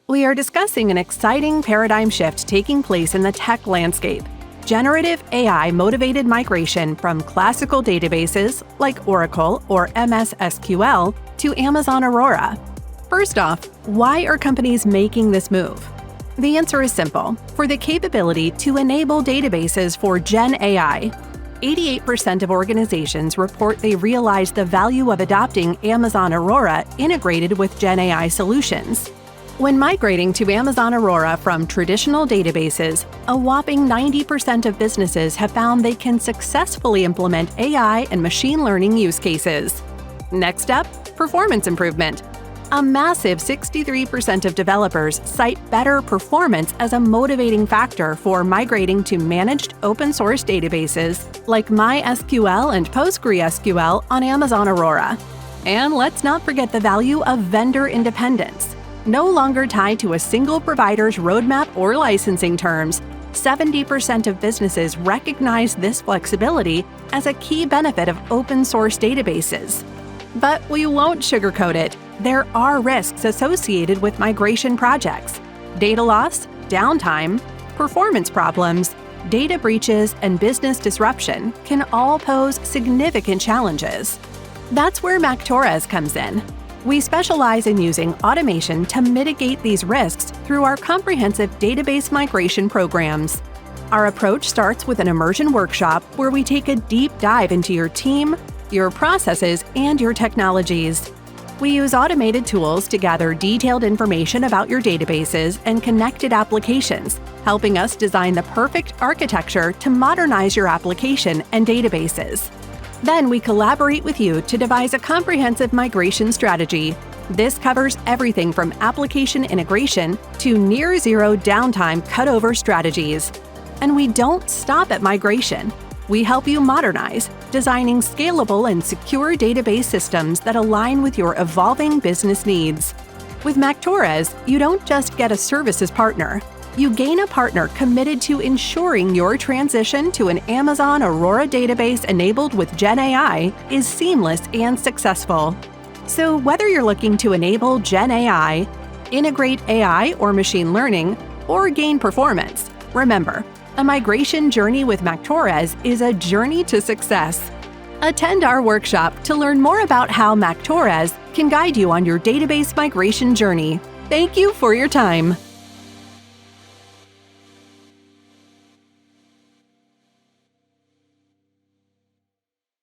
We are discussing an exciting paradigm shift taking place in the tech landscape: generative AI-motivated migration from classical databases like Oracle or MS SQL to Amazon Aurora. First off, why are companies making this move? The answer is simple: for the capability to enable databases for GenAI. 88% of organizations report they realize the value of adopting Amazon Aurora integrated with GenAI solutions. When migrating to Amazon Aurora from traditional databases, a whopping 90% of businesses have found they can successfully implement AI and machine learning use cases. Next up, performance improvement. A massive 63% of developers cite better performance as a motivating factor for migrating to managed open-source databases like MySQL and PostgreSQL on Amazon Aurora. And let's not forget the value of vendor independence. No longer tied to a single provider's roadmap or licensing terms, 70% of businesses recognize this flexibility as a key benefit of open-source databases. But we won't sugarcoat it. There are risks associated with migration projects. Data loss, downtime, performance problems, data breaches, and business disruption can all pose significant challenges. That's where Mactores comes in. We specialize in using automation to mitigate these risks through our comprehensive database migration programs. Our approach starts with an immersion workshop where we take a deep dive into your team, your processes, and your technologies. We use automated tools to gather detailed information about your databases and connected applications, helping us design the perfect architecture to modernize your application and databases. Then we collaborate with you to devise a comprehensive migration strategy. This covers everything from application integration to near-zero downtime cutover strategies. And we don't stop at migration. We help you modernize, designing scalable and secure database systems that align with your evolving business needs. With Mactores, you don't just get a services partner. You gain a partner committed to ensuring your transition to an Amazon Aurora database enabled with GenAI is seamless and successful. So whether you're looking to enable GenAI, integrate AI or machine learning, or gain performance, remember, a migration journey with Mactores is a journey to success. Attend our workshop to learn more about how Mactores can guide you on your database migration journey. Thank you for your time.